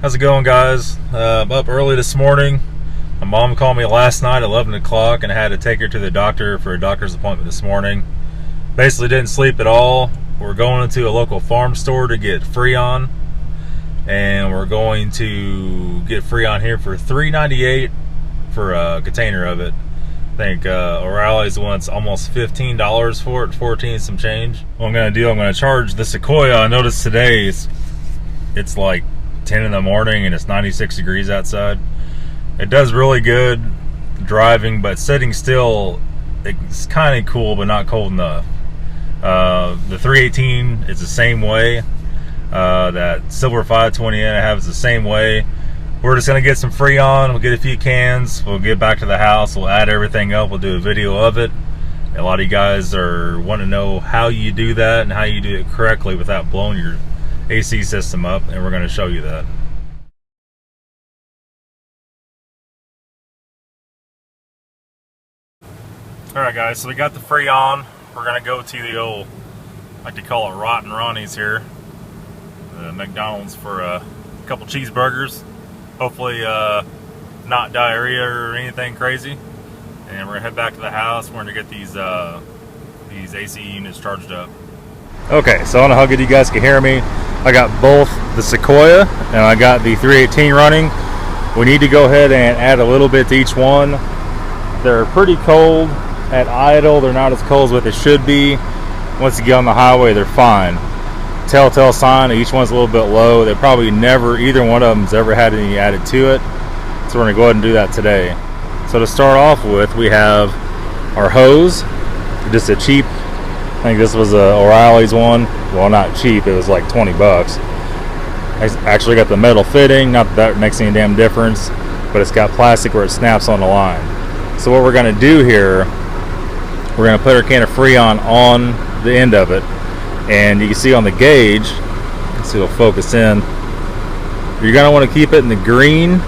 How's it going, guys? I'm up early this morning. My mom called me last night at 11 o'clock and I had to take her to the doctor for a doctor's appointment this morning. Basically didn't sleep at all. We're going into a local farm store to get Freon, and we're going to get Freon here for $3.98 for a container of it. I think O'Reilly's wants almost $15 for it, 14 some change. What I'm gonna do, I'm gonna charge the Sequoia. I noticed today it's like 10 in the morning and it's 96 degrees outside. It does really good driving, but sitting still, it's kind of cool, but not cold enough. The 318 is the same way. That Silver 520 I have is the same way. We're just gonna get some Freon. We'll get a few cans. We'll get back to the house. We'll add everything up. We'll do a video of it. A lot of you guys are wanting to know how you do that and how you do it correctly without blowing your AC system up, and we're going to show you that. Alright guys, so we got the Freon. We're going to go to the old, I like to call it Rotten Ronnie's here, McDonald's, for a couple cheeseburgers. Hopefully not diarrhea or anything crazy. And we're going to head back to the house. We're going to get these AC units charged up. Okay, so I don't know how good you guys can hear me. I got both the Sequoia and I got the 318 running. We need to go ahead and add a little bit to each one. They're pretty cold at idle. They're not as cold as what they should be. Once you get on the highway, they're fine. Telltale sign, each one's a little bit low. They probably never, either one of them's ever had any added to it. So we're gonna go ahead and do that today. So to start off with, we have our hose, just a cheap, I think this was a O'Reilly's one. Well, not cheap, it was like 20 bucks. I actually got the metal fitting, not that that makes any damn difference, but it's got plastic where it snaps on the line. So what we're gonna do here, we're gonna put our can of Freon on the end of it, and you can see on the gauge, let's see, it'll focus in. You're gonna wanna keep it in the green,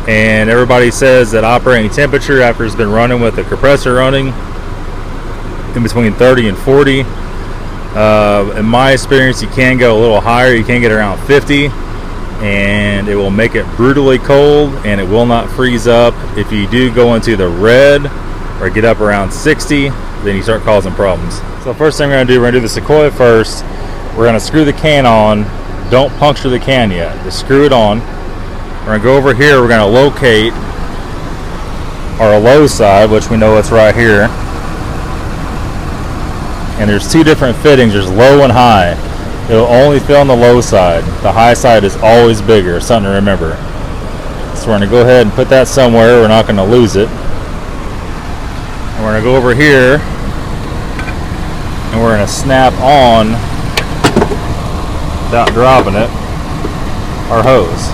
and everybody says that operating temperature after it's been running with the compressor running in between 30 and 40. In my experience, you can go a little higher. You can get around 50, and it will make it brutally cold, and it will not freeze up. If you do go into the red or get up around 60, then you start causing problems. So first thing we're gonna do the Sequoia first. We're gonna screw the can on. Don't puncture the can yet, just screw it on. We're gonna go over here, we're gonna locate our low side, which we know it's right here. And there's two different fittings, there's low and high. It'll only fill on the low side. The high side is always bigger, something to remember. So we're gonna go ahead and put that somewhere, we're not gonna lose it. And we're gonna go over here, and we're gonna snap on, without dropping it, our hose.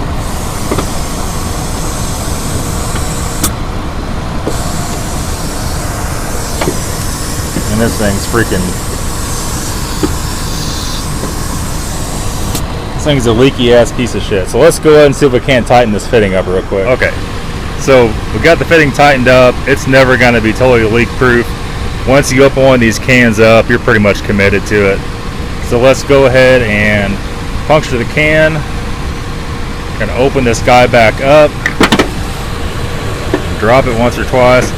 And this thing's this thing's a leaky ass piece of shit. So let's go ahead and see if we can't tighten this fitting up real quick. Okay, so we got the fitting tightened up. It's never going to be totally leak proof. Once you open one of these cans up, you're pretty much committed to it. So let's go ahead and puncture the can. Gonna open this guy back up, drop it once or twice.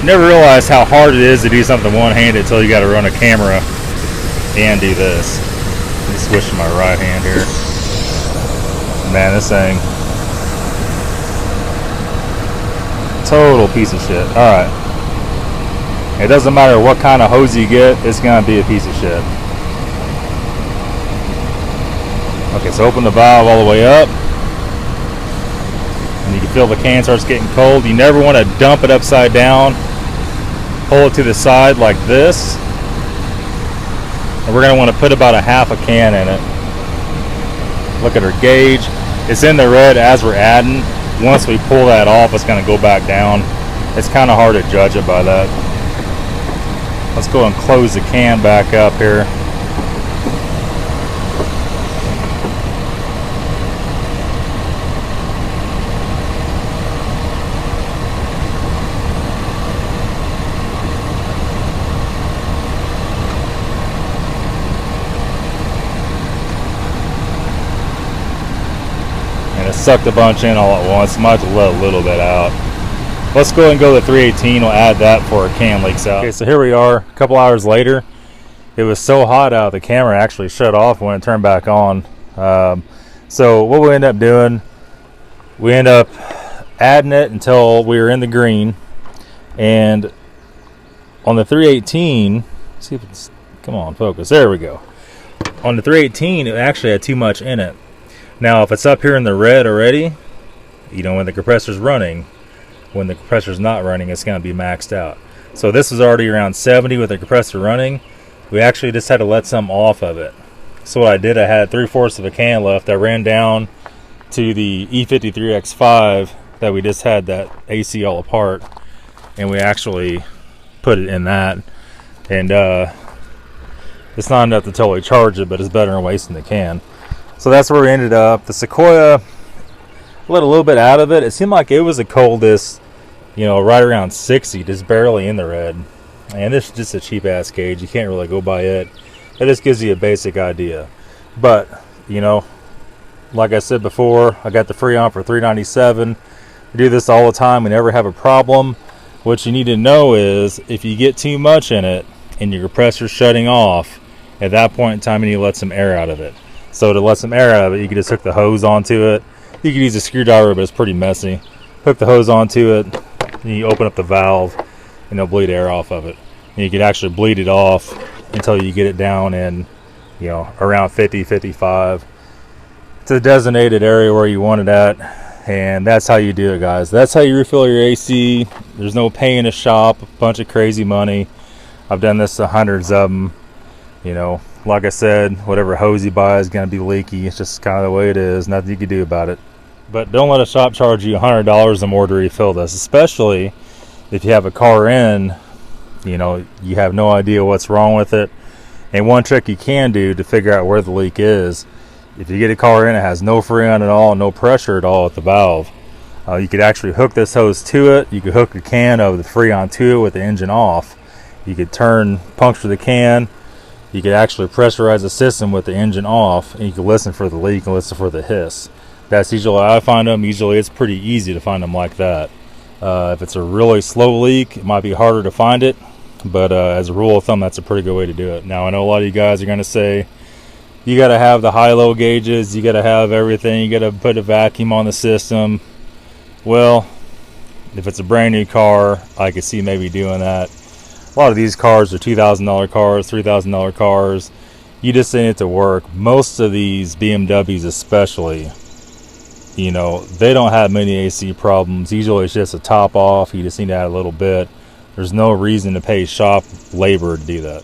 Never realized how hard it is to do something one-handed until you got to run a camera and do this. Let me switch to my right hand here. Man, this thing, total piece of shit. All right, it doesn't matter what kind of hose you get, it's gonna be a piece of shit. Okay, so open the valve all the way up, and you can feel the can starts getting cold. You never want to dump it upside down. Pull it to the side like this, and we're going to want to put about a half a can in it. Look at our gauge, it's in the red as we're adding. Once we pull that off, it's going to go back down. It's kind of hard to judge it by that. Let's go and close the can back up here. sucked a bunch in all at once. Might have to let a little bit out. Let's go ahead and go to the 318. We'll add that before our can leaks out. Okay, so here we are a couple hours later. It was so hot out, the camera actually shut off when it turned back on. So what we end up doing, we end up adding it until we were in the green. And on the 318, see if it's, come on, focus, there we go. On the 318, it actually had too much in it. Now, if it's up here in the red already, you know, when the compressor's running, when the compressor's not running, it's going to be maxed out. So this was already around 70 with the compressor running. We actually just had to let some off of it. So what I did, I had 3/4 of a can left. I ran down to the E53X5 that we just had that AC all apart, and we actually put it in that. And it's not enough to totally charge it, but it's better than wasting the can. So that's where we ended up. The Sequoia, let a little bit out of it. It seemed like it was the coldest, you know, right around 60, just barely in the red. And this is just a cheap ass gauge. You can't really go by it. It just gives you a basic idea. But, you know, like I said before, I got the Freon for $3.97. I do this all the time. We never have a problem. What you need to know is if you get too much in it and your compressor's shutting off, at that point in time you need to let some air out of it. So to let some air out of it, you can just hook the hose onto it. You can use a screwdriver, but it's pretty messy. Hook the hose onto it, and you open up the valve, and it'll bleed air off of it. And you can actually bleed it off until you get it down in, you know, around 50, 55 to the designated area where you want it at. And that's how you do it, guys. That's how you refill your AC. There's no pay in a shop, a bunch of crazy money. I've done this to hundreds of them. You know, like I said, whatever hose you buy is going to be leaky. It's just kind of the way it is. Nothing you can do about it. But don't let a shop charge you $100 or more to refill this, especially if you have a car in, you know, you have no idea what's wrong with it. And one trick you can do to figure out where the leak is, if you get a car in, it has no freon at all, no pressure at all at the valve, you could actually hook this hose to it. You could hook a can of the Freon to it with the engine off. You could puncture the can. You could actually pressurize the system with the engine off, and you can listen for the leak and listen for the hiss. That's usually how I find them. Usually it's pretty easy to find them like that. If it's a really slow leak, it might be harder to find it, but as a rule of thumb, that's a pretty good way to do it. Now, I know a lot of you guys are going to say, you got to have the high-low gauges, you got to have everything, you got to put a vacuum on the system. Well, if it's a brand new car, I could see maybe doing that. A lot of these cars are $2,000 cars, $3,000 cars. You just need it to work. Most of these BMWs especially, you know, they don't have many AC problems. Usually it's just a top off. You just need to add a little bit. There's no reason to pay shop labor to do that.